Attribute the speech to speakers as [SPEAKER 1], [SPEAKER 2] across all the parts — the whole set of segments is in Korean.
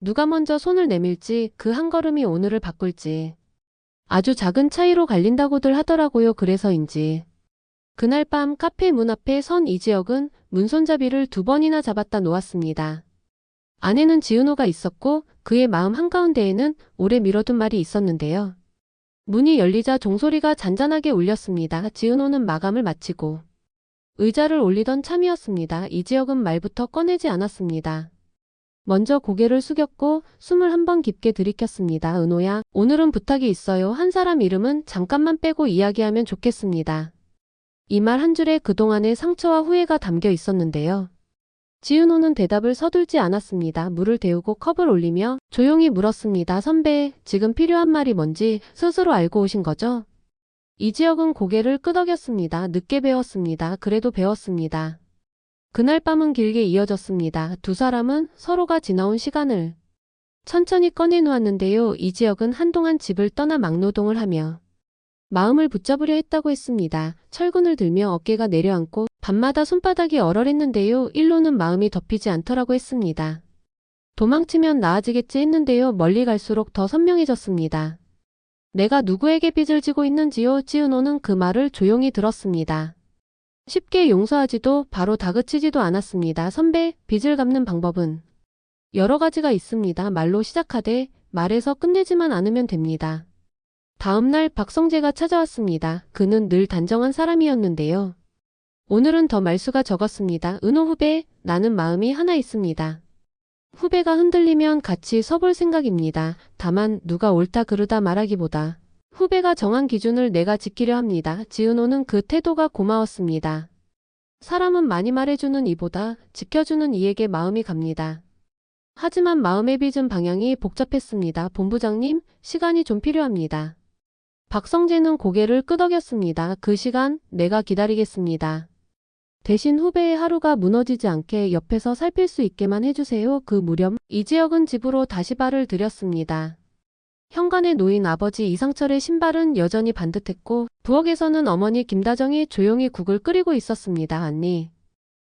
[SPEAKER 1] 누가 먼저 손을 내밀지 그 한 걸음이 오늘을 바꿀지. 아주 작은 차이로 갈린다고들 하더라고요. 그래서인지. 그날 밤 카페 문 앞에 선 이지혁은 문손잡이를 2번이나 잡았다 놓았습니다. 안에는 지은호가 있었고 그의 마음 한가운데에는 오래 미뤄둔 말이 있었는데요. 문이 열리자 종소리가 잔잔하게 울렸습니다. 지은호는 마감을 마치고 의자를 올리던 참이었습니다. 이지혁은 말부터 꺼내지 않았습니다. 먼저 고개를 숙였고 숨을 한 번 깊게 들이켰습니다. 은호야, 오늘은 부탁이 있어요. 한 사람 이름은 잠깐만 빼고 이야기하면 좋겠습니다. 이 말 한 줄에 그동안의 상처와 후회가 담겨 있었는데요. 지은호는 대답을 서둘지 않았습니다. 물을 데우고 컵을 올리며 조용히 물었습니다. 선배, 지금 필요한 말이 뭔지 스스로 알고 오신 거죠? 이지혁은 고개를 끄덕였습니다. 늦게 배웠습니다. 그래도 배웠습니다. 그날 밤은 길게 이어졌습니다. 두 사람은 서로가 지나온 시간을 천천히 꺼내놓았는데요. 이지혁은 한동안 집을 떠나 막노동을 하며 마음을 붙잡으려 했다고 했습니다. 철근을 들며 어깨가 내려앉고 밤마다 손바닥이 얼얼했는데요. 일로는 마음이 덮이지 않더라고 했습니다. 도망치면 나아지겠지 했는데요. 멀리 갈수록 더 선명해졌습니다. 내가 누구에게 빚을 지고 있는지요? 지은호는 그 말을 조용히 들었습니다. 쉽게 용서하지도 바로 다그치지도 않았습니다. 선배, 빚을 갚는 방법은 여러 가지가 있습니다. 말로 시작하되 말에서 끝내지만 않으면 됩니다. 다음날 박성재가 찾아왔습니다. 그는 늘 단정한 사람이었는데요. 오늘은 더 말수가 적었습니다. 은호 후배, 나는 마음이 하나 있습니다. 후배가 흔들리면 같이 서볼 생각입니다. 다만 누가 옳다 그르다 말하기보다 후배가 정한 기준을 내가 지키려 합니다. 지은호는 그 태도가 고마웠습니다. 사람은 많이 말해주는 이보다 지켜주는 이에게 마음이 갑니다. 하지만 마음의 빚은 방향이 복잡했습니다. 본부장님, 시간이 좀 필요합니다. 박성재는 고개를 끄덕였습니다. 그 시간 내가 기다리겠습니다. 대신 후배의 하루가 무너지지 않게 옆에서 살필 수 있게만 해주세요. 그 무렵 이지혁은 집으로 다시 발을 들였습니다. 현관에 놓인 아버지 이상철의 신발은 여전히 반듯했고 부엌에서는 어머니 김다정이 조용히 국을 끓이고 있었습니다. 안니.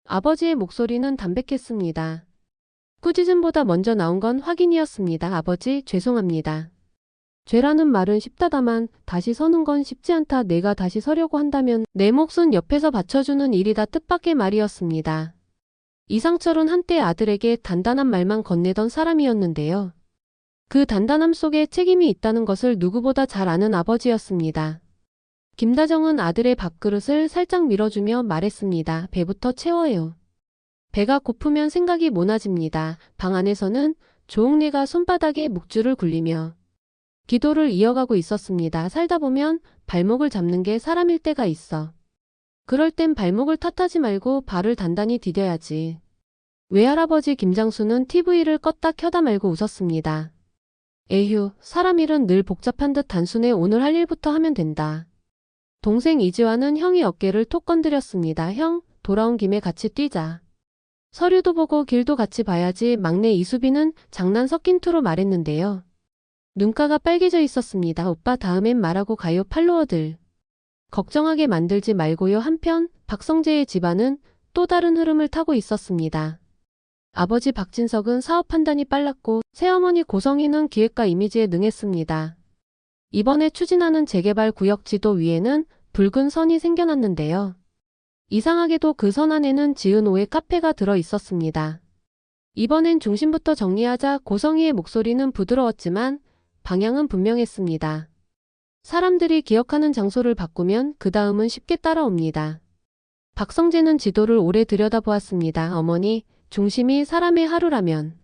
[SPEAKER 1] 아버지의 목소리는 담백했습니다. 꾸짖음보다 먼저 나온 건 확인이었습니다. 아버지, 죄송합니다. 죄라는 말은 쉽다다만 다시 서는 건 쉽지 않다. 내가 다시 서려고 한다면 내 몫은 옆에서 받쳐주는 일이다. 뜻밖의 말이었습니다. 이상철은 한때 아들에게 단단한 말만 건네던 사람이었는데요. 그 단단함 속에 책임이 있다는 것을 누구보다 잘 아는 아버지였습니다. 김다정은 아들의 밥그릇을 살짝 밀어주며 말했습니다. 배부터 채워요. 배가 고프면 생각이 모나집니다. 방 안에서는 조옥래가 손바닥에 묵주를 굴리며 기도를 이어가고 있었습니다. 살다 보면 발목을 잡는 게 사람일 때가 있어. 그럴 땐 발목을 탓하지 말고 발을 단단히 디뎌야지. 외할아버지 김장수는 TV를 껐다 켜다 말고 웃었습니다. 에휴, 사람 일은 늘 복잡한 듯 단순해. 오늘 할 일부터 하면 된다. 동생 이지화는 형이 어깨를 톡 건드렸습니다. 형, 돌아온 김에 같이 뛰자. 서류도 보고 길도 같이 봐야지. 막내 이수빈은 장난 섞인 투로 말했는데요. 눈가가 빨개져 있었습니다. 오빠 다음엔 말하고 가요. 팔로워들. 걱정하게 만들지 말고요. 한편 박성재의 집안은 또 다른 흐름을 타고 있었습니다. 아버지 박진석은 사업 판단이 빨랐고 새어머니 고성희는 기획과 이미지에 능했습니다. 이번에 추진하는 재개발 구역 지도 위에는 붉은 선이 생겨났는데요. 이상하게도 그 선 안에는 지은호의 카페가 들어 있었습니다. 이번엔 중심부터 정리하자. 고성희의 목소리는 부드러웠지만 방향은 분명했습니다. 사람들이 기억하는 장소를 바꾸면 그 다음은 쉽게 따라옵니다. 박성재는 지도를 오래 들여다보았습니다. 어머니, 중심이 사람의 하루라면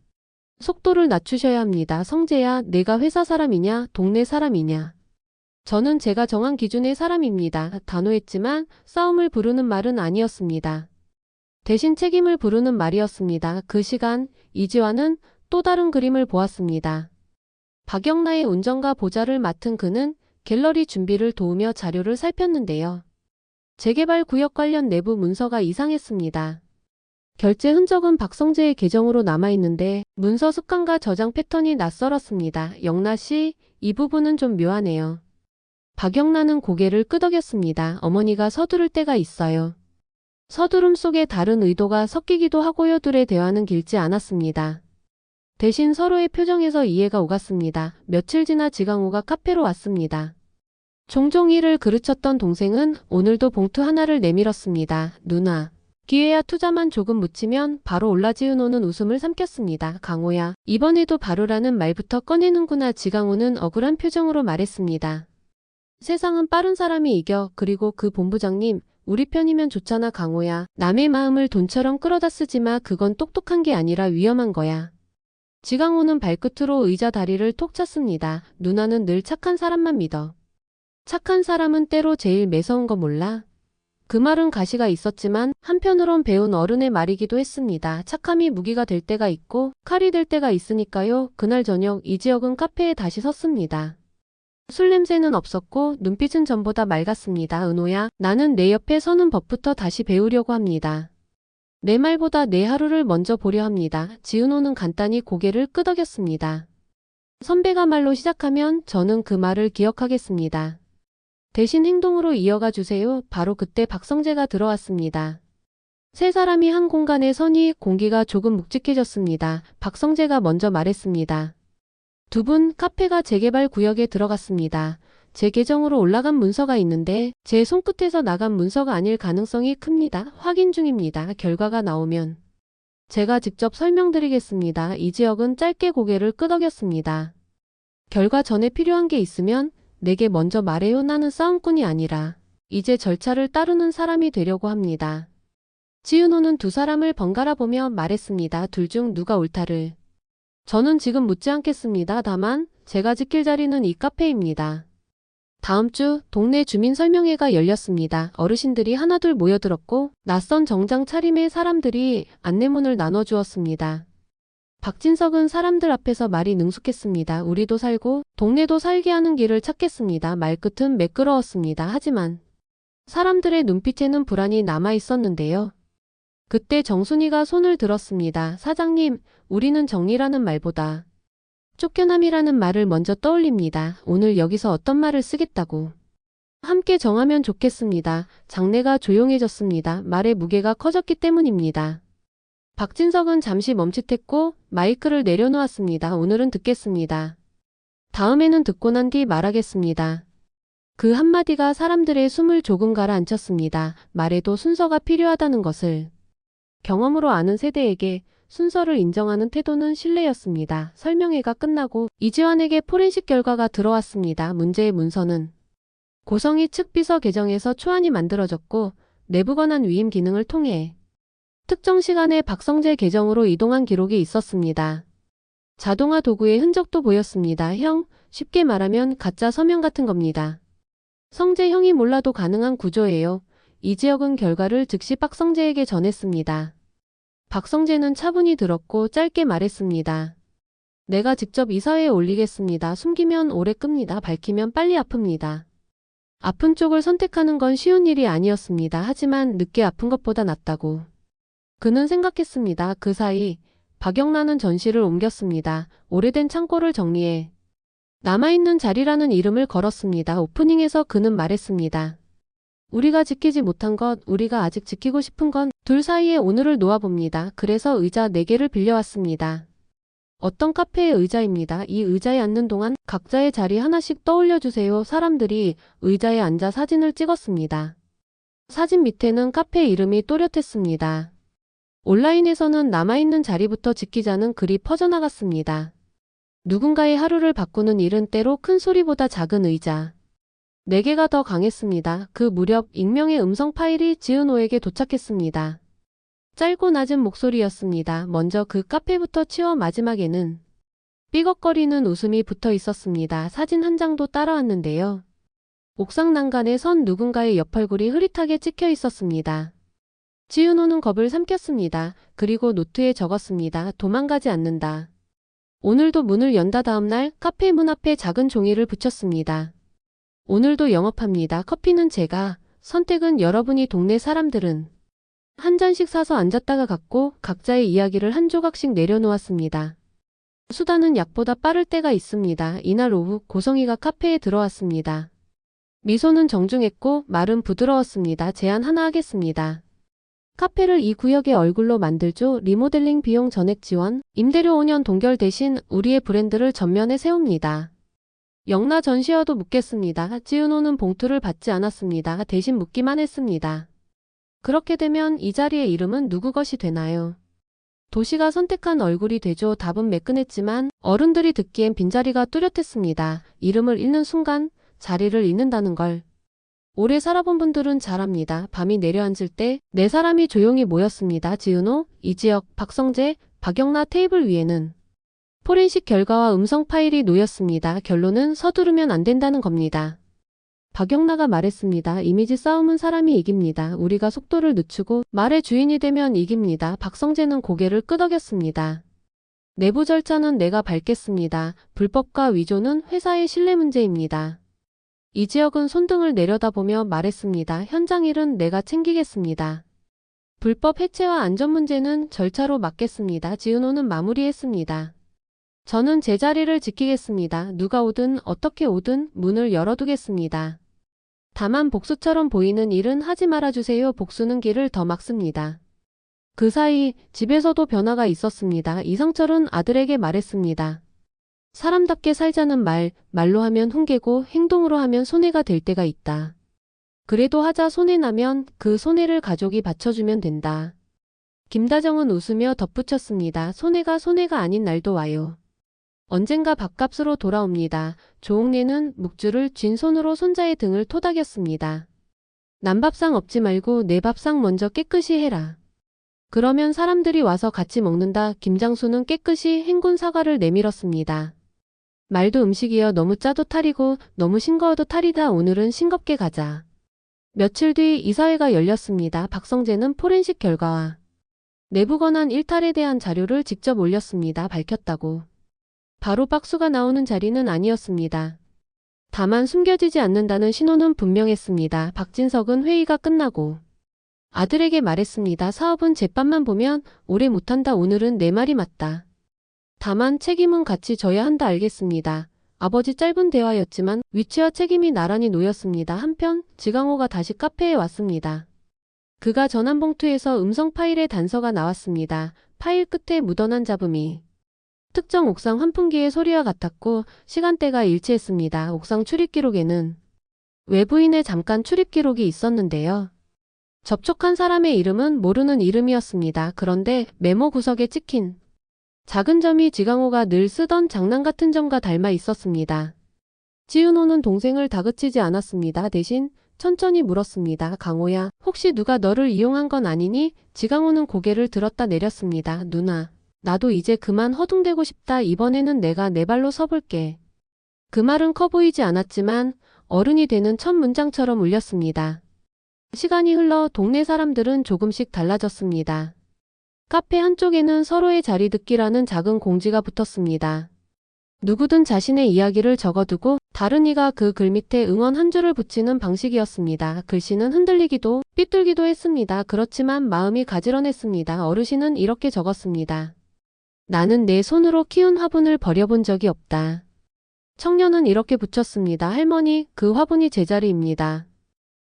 [SPEAKER 1] 속도를 낮추셔야 합니다. 성재야, 내가 회사 사람이냐, 동네 사람이냐. 저는 제가 정한 기준의 사람입니다. 단호했지만 싸움을 부르는 말은 아니었습니다. 대신 책임을 부르는 말이었습니다. 그 시간 이지화는 또 다른 그림을 보았습니다. 박영나의 운전과 보좌를 맡은 그는 갤러리 준비를 도우며 자료를 살폈는데요. 재개발 구역 관련 내부 문서가 이상했습니다. 결제 흔적은 박성재의 계정으로 남아있는데 문서 습관과 저장 패턴이 낯설었습니다. 영나씨, 이 부분은 좀 묘하네요. 박영나는 고개를 끄덕였습니다. 어머니가 서두를 때가 있어요. 서두름 속에 다른 의도가 섞이기도 하고요. 둘의 대화는 길지 않았습니다. 대신 서로의 표정에서 이해가 오갔습니다. 며칠 지나 지강호가 카페로 왔습니다. 종종 이를 그르쳤던 동생은 오늘도 봉투 하나를 내밀었습니다. 누나. 기회야 투자만 조금 묻히면 바로 올라. 지은호는 웃음을 삼켰습니다. 강호야, 이번에도 바로라는 말부터 꺼내는구나. 지강호는 억울한 표정으로 말했습니다. 세상은 빠른 사람이 이겨. 그리고 그 본부장님, 우리 편이면 좋잖아. 강호야, 남의 마음을 돈처럼 끌어다 쓰지 마. 그건 똑똑한 게 아니라 위험한 거야. 지강호는 발끝으로 의자 다리를 톡 찼습니다. 누나는 늘 착한 사람만 믿어. 착한 사람은 때로 제일 매서운 거 몰라? 그 말은 가시가 있었지만 한편으론 배운 어른의 말이기도 했습니다. 착함이 무기가 될 때가 있고 칼이 될 때가 있으니까요. 그날 저녁 이지혁은 카페에 다시 섰습니다. 술 냄새는 없었고 눈빛은 전보다 맑았습니다. 은호야, 나는 내 옆에 서는 법부터 다시 배우려고 합니다. 내 말보다 내 하루를 먼저 보려 합니다. 지은호는 간단히 고개를 끄덕였습니다. 선배가 말로 시작하면 저는 그 말을 기억하겠습니다. 대신 행동으로 이어가 주세요. 바로 그때 박성재가 들어왔습니다. 세 사람이 한 공간에 서니 공기가 조금 묵직해졌습니다. 박성재가 먼저 말했습니다. 두 분, 카페가 재개발 구역에 들어갔습니다. 제 계정으로 올라간 문서가 있는데 제 손끝에서 나간 문서가 아닐 가능성이 큽니다. 확인 중입니다. 결과가 나오면 제가 직접 설명드리겠습니다. 이지혁은 짧게 고개를 끄덕였습니다. 결과 전에 필요한 게 있으면 내게 먼저 말해요. 나는 싸움꾼이 아니라 이제 절차를 따르는 사람이 되려고 합니다. 지은호는 두 사람을 번갈아 보며 말했습니다. 둘 중 누가 옳다를. 저는 지금 묻지 않겠습니다. 다만 제가 지킬 자리는 이 카페입니다. 다음 주 동네 주민 설명회가 열렸습니다. 어르신들이 하나둘 모여들었고 낯선 정장 차림의 사람들이 안내문을 나눠주었습니다. 박진석은 사람들 앞에서 말이 능숙했습니다. 우리도 살고 동네도 살게 하는 길을 찾겠습니다. 말끝은 매끄러웠습니다. 하지만 사람들의 눈빛에는 불안이 남아 있었는데요. 그때 정순이가 손을 들었습니다. 사장님, 우리는 정리라는 말보다 쫓겨남이라는 말을 먼저 떠올립니다. 오늘 여기서 어떤 말을 쓰겠다고. 함께 정하면 좋겠습니다. 장내가 조용해졌습니다. 말의 무게가 커졌기 때문입니다. 박진석은 잠시 멈칫했고 마이크를 내려놓았습니다. 오늘은 듣겠습니다. 다음에는 듣고 난 뒤 말하겠습니다. 그 한마디가 사람들의 숨을 조금 가라앉혔습니다. 말에도 순서가 필요하다는 것을 경험으로 아는 세대에게 순서를 인정하는 태도는 신뢰였습니다. 설명회가 끝나고 이지환에게 포렌식 결과가 들어왔습니다. 문제의 문서는 고성희 측 비서 계정에서 초안이 만들어졌고 내부 권한 위임 기능을 통해 특정 시간에 박성재 계정으로 이동한 기록이 있었습니다. 자동화 도구의 흔적도 보였습니다. 형, 쉽게 말하면 가짜 서명 같은 겁니다. 성재 형이 몰라도 가능한 구조예요. 이지혁은 결과를 즉시 박성재에게 전했습니다. 박성재는 차분히 들었고 짧게 말했습니다. 내가 직접 이사회에 올리겠습니다. 숨기면 오래 끕니다. 밝히면 빨리 아픕니다. 아픈 쪽을 선택하는 건 쉬운 일이 아니었습니다. 하지만 늦게 아픈 것보다 낫다고 그는 생각했습니다. 그 사이 박영란은 전시를 옮겼습니다. 오래된 창고를 정리해 남아있는 자리라는 이름을 걸었습니다. 오프닝에서 그는 말했습니다. 우리가 지키지 못한 것, 우리가 아직 지키고 싶은 건 둘 사이에 오늘을 놓아봅니다. 그래서 의자 4개를 빌려왔습니다. 어떤 카페의 의자입니다. 이 의자에 앉는 동안 각자의 자리 하나씩 떠올려주세요. 사람들이 의자에 앉아 사진을 찍었습니다. 사진 밑에는 카페 이름이 또렷했습니다. 온라인에서는 남아있는 자리부터 지키자는 글이 퍼져나갔습니다. 누군가의 하루를 바꾸는 일은 때로 큰 소리보다 작은 의자 4개가 더 강했습니다. 그 무렵 익명의 음성 파일이 지은호에게 도착했습니다. 짧고 낮은 목소리였습니다. 먼저 그 카페부터 치워. 마지막에는 삐걱거리는 웃음이 붙어 있었습니다. 사진 한 장도 따라왔는데요. 옥상 난간에 선 누군가의 옆얼굴이 흐릿하게 찍혀 있었습니다. 지은호는 겁을 삼켰습니다. 그리고 노트에 적었습니다. 도망가지 않는다. 오늘도 문을 연다. 다음날 카페 문 앞에 작은 종이를 붙였습니다. 오늘도 영업합니다. 커피는 제가, 선택은 여러분이. 동네 사람들은 한 잔씩 사서 앉았다가 갔고 각자의 이야기를 한 조각씩 내려놓았습니다. 수다는 약보다 빠를 때가 있습니다. 이날 오후 고성희가 카페에 들어왔습니다. 미소는 정중했고 말은 부드러웠습니다. 제안 하나 하겠습니다. 카페를 이 구역의 얼굴로 만들죠. 리모델링 비용 전액 지원, 임대료 5년 동결 대신 우리의 브랜드를 전면에 세웁니다. 영라 전시와도 묻겠습니다. 지은호는 봉투를 받지 않았습니다. 대신 묻기만 했습니다. 그렇게 되면 이 자리의 이름은 누구 것이 되나요? 도시가 선택한 얼굴이 되죠. 답은 매끈했지만 어른들이 듣기엔 빈자리가 뚜렷했습니다. 이름을 읽는 순간 자리를 잃는다는 걸. 오래 살아본 분들은 잘 압니다. 밤이 내려앉을 때 네 사람이 조용히 모였습니다. 지은호, 이지혁, 박성재, 박영나. 테이블 위에는 포렌식 결과와 음성 파일이 놓였습니다. 결론은 서두르면 안 된다는 겁니다. 박영나가 말했습니다. 이미지 싸움은 사람이 이깁니다. 우리가 속도를 늦추고 말의 주인이 되면 이깁니다. 박성재는 고개를 끄덕였습니다. 내부 절차는 내가 밟겠습니다. 불법과 위조는 회사의 신뢰 문제입니다. 이지혁은 손등을 내려다보며 말했습니다. 현장 일은 내가 챙기겠습니다. 불법 해체와 안전 문제는 절차로 맡겠습니다. 지은호는 마무리했습니다. 저는 제 자리를 지키겠습니다. 누가 오든 어떻게 오든 문을 열어두겠습니다. 다만 복수처럼 보이는 일은 하지 말아주세요. 복수는 길을 더 막습니다. 그 사이 집에서도 변화가 있었습니다. 이상철은 아들에게 말했습니다. 사람답게 살자는 말로 하면 훈계고 행동으로 하면 손해가 될 때가 있다. 그래도 하자 손해나면 그 손해를 가족이 받쳐주면 된다. 김다정은 웃으며 덧붙였습니다. 손해가 아닌 날도 와요. 언젠가 밥값으로 돌아옵니다. 조옥래는 묵주를 쥔 손으로 손자의 등을 토닥였습니다. 남 밥상 엎지 말고 내 밥상 먼저 깨끗이 해라. 그러면 사람들이 와서 같이 먹는다. 김장수는 깨끗이 헹군 사과를 내밀었습니다. 말도 음식이여. 너무 짜도 탈이고 너무 싱거워도 탈이다. 오늘은 싱겁게 가자. 며칠 뒤 이사회가 열렸습니다. 박성재는 포렌식 결과와 내부 권한 일탈에 대한 자료를 직접 올렸습니다. 밝혔다고. 바로 박수가 나오는 자리는 아니었습니다. 다만 숨겨지지 않는다는 신호는 분명했습니다. 박진석은 회의가 끝나고 아들에게 말했습니다. 사업은 제밥만 보면 오래 못한다. 오늘은 내 말이 맞다. 다만 책임은 같이 져야 한다. 알겠습니다. 아버지. 짧은 대화였지만 위치와 책임이 나란히 놓였습니다. 한편 지강호가 다시 카페에 왔습니다. 그가 전한 봉투에서 음성 파일의 단서가 나왔습니다. 파일 끝에 묻어난 잡음이 특정 옥상 환풍기의 소리와 같았고 시간대가 일치했습니다. 옥상 출입 기록에는 외부인의 잠깐 출입 기록이 있었는데요. 접촉한 사람의 이름은 모르는 이름이었습니다. 그런데 메모 구석에 찍힌 작은 점이 지강호가 늘 쓰던 장난 같은 점과 닮아 있었습니다. 지은호는 동생을 다그치지 않았습니다. 대신 천천히 물었습니다. 강호야, 혹시 누가 너를 이용한 건 아니니? 지강호는 고개를 들었다 내렸습니다. 누나. 나도 이제 그만 허둥대고 싶다. 이번에는 내가 내 발로 서볼게. 그 말은 커 보이지 않았지만 어른이 되는 첫 문장처럼 울렸습니다. 시간이 흘러 동네 사람들은 조금씩 달라졌습니다. 카페 한쪽에는 서로의 자리 듣기라는 작은 공지가 붙었습니다. 누구든 자신의 이야기를 적어두고 다른 이가 그 글 밑에 응원 한 줄을 붙이는 방식이었습니다. 글씨는 흔들리기도 삐뚤기도 했습니다. 그렇지만 마음이 가지런했습니다. 어르신은 이렇게 적었습니다. 나는 내 손으로 키운 화분을 버려본 적이 없다. 청년은 이렇게 붙였습니다. 할머니, 그 화분이 제 자리입니다.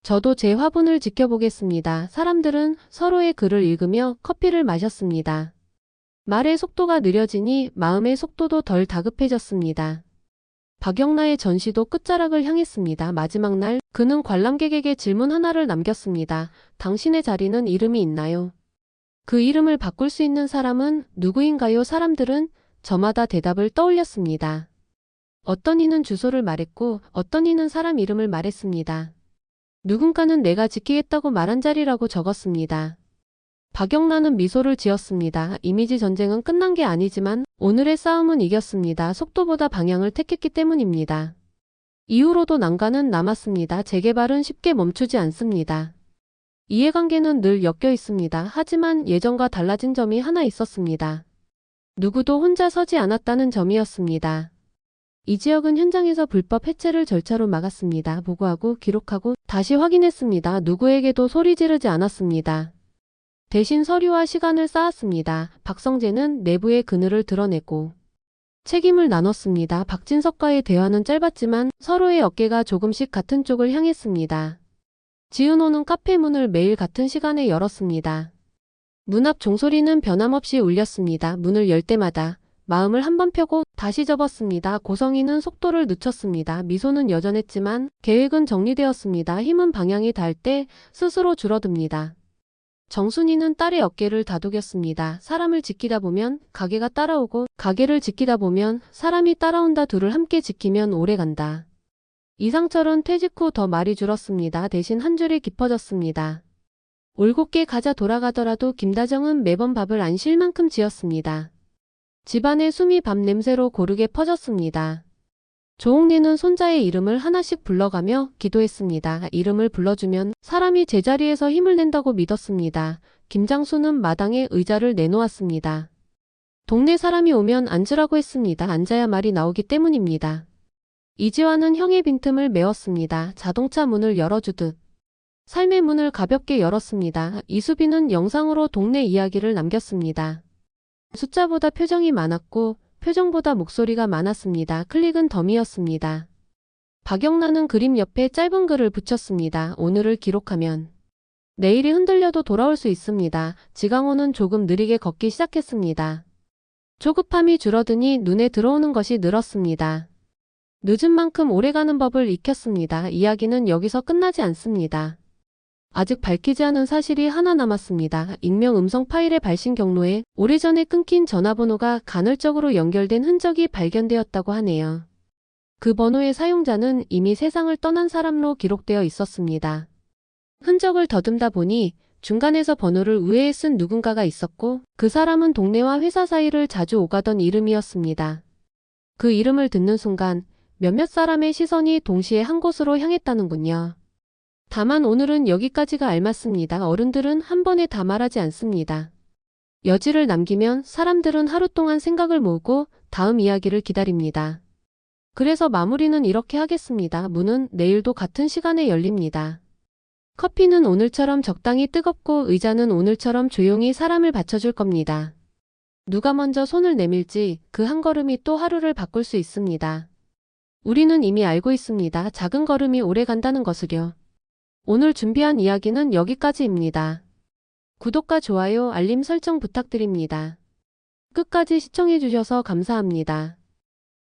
[SPEAKER 1] 저도 제 화분을 지켜보겠습니다. 사람들은 서로의 글을 읽으며 커피를 마셨습니다. 말의 속도가 느려지니 마음의 속도도 덜 다급해졌습니다. 박영나의 전시도 끝자락을 향했습니다. 마지막 날 그는 관람객에게 질문 하나를 남겼습니다. 당신의 자리는 이름이 있나요? 그 이름을 바꿀 수 있는 사람은 누구인가요? 사람들은 저마다 대답을 떠올렸습니다. 어떤 이는 주소를 말했고 어떤 이는 사람 이름을 말했습니다. 누군가는 내가 지키겠다고 말한 자리라고 적었습니다. 박영란은 미소를 지었습니다. 이미지 전쟁은 끝난 게 아니지만 오늘의 싸움은 이겼습니다. 속도보다 방향을 택했기 때문입니다. 이후로도 난관은 남았습니다. 재개발은 쉽게 멈추지 않습니다. 이해관계는 늘 엮여 있습니다. 하지만 예전과 달라진 점이 하나 있었습니다. 누구도 혼자 서지 않았다는 점이었습니다. 이지혁은 현장에서 불법 해체를 절차로 막았습니다. 보고하고 기록하고 다시 확인했습니다. 누구에게도 소리 지르지 않았습니다. 대신 서류와 시간을 쌓았습니다. 박성재는 내부의 그늘을 드러내고 책임을 나눴습니다. 박진석과의 대화는 짧았지만 서로의 어깨가 조금씩 같은 쪽을 향했습니다. 지은호는 카페 문을 매일 같은 시간에 열었습니다. 문 앞 종소리는 변함없이 울렸습니다. 문을 열 때마다 마음을 한번 펴고 다시 접었습니다. 고성이는 속도를 늦췄습니다. 미소는 여전했지만 계획은 정리되었습니다. 힘은 방향이 닿을 때 스스로 줄어듭니다. 정순이는 딸의 어깨를 다독였습니다. 사람을 지키다 보면 가게가 따라오고 가게를 지키다 보면 사람이 따라온다. 둘을 함께 지키면 오래간다. 이상철은 퇴직 후 더 말이 줄었습니다. 대신 한 줄이 깊어졌습니다. 올곧게 가자. 돌아가더라도. 김다정은 매번 밥을 안 쉴 만큼 지었습니다. 집안의 숨이 밥 냄새로 고르게 퍼졌습니다. 조옥래는 손자의 이름을 하나씩 불러가며 기도했습니다. 이름을 불러주면 사람이 제자리에서 힘을 낸다고 믿었습니다. 김장수는 마당에 의자를 내놓았습니다. 동네 사람이 오면 앉으라고 했습니다. 앉아야 말이 나오기 때문입니다. 이지화는 형의 빈틈을 메웠습니다. 자동차 문을 열어주듯 삶의 문을 가볍게 열었습니다. 이수빈은 영상으로 동네 이야기를 남겼습니다. 숫자보다 표정이 많았고 표정보다 목소리가 많았습니다. 클릭은 덤이었습니다. 박영란은 그림 옆에 짧은 글을 붙였습니다. 오늘을 기록하면 내일이 흔들려도 돌아올 수 있습니다. 지강호는 조금 느리게 걷기 시작했습니다. 조급함이 줄어드니 눈에 들어오는 것이 늘었습니다. 늦은 만큼 오래가는 법을 익혔습니다. 이야기는 여기서 끝나지 않습니다. 아직 밝히지 않은 사실이 하나 남았습니다. 익명 음성 파일의 발신 경로에 오래전에 끊긴 전화번호가 간헐적으로 연결된 흔적이 발견되었다고 하네요. 그 번호의 사용자는 이미 세상을 떠난 사람로 기록되어 있었습니다. 흔적을 더듬다 보니 중간에서 번호를 우회해 쓴 누군가가 있었고 그 사람은 동네와 회사 사이를 자주 오가던 이름이었습니다. 그 이름을 듣는 순간 몇몇 사람의 시선이 동시에 한 곳으로 향했다는군요. 다만 오늘은 여기까지가 알맞습니다. 어른들은 한 번에 다 말하지 않습니다. 여지를 남기면 사람들은 하루 동안 생각을 모으고 다음 이야기를 기다립니다. 그래서 마무리는 이렇게 하겠습니다. 문은 내일도 같은 시간에 열립니다. 커피는 오늘처럼 적당히 뜨겁고 의자는 오늘처럼 조용히 사람을 받쳐줄 겁니다. 누가 먼저 손을 내밀지 그 한 걸음이 또 하루를 바꿀 수 있습니다. 우리는 이미 알고 있습니다. 작은 걸음이 오래 간다는 것을요. 오늘 준비한 이야기는 여기까지입니다. 구독과 좋아요, 알림 설정 부탁드립니다. 끝까지 시청해주셔서 감사합니다.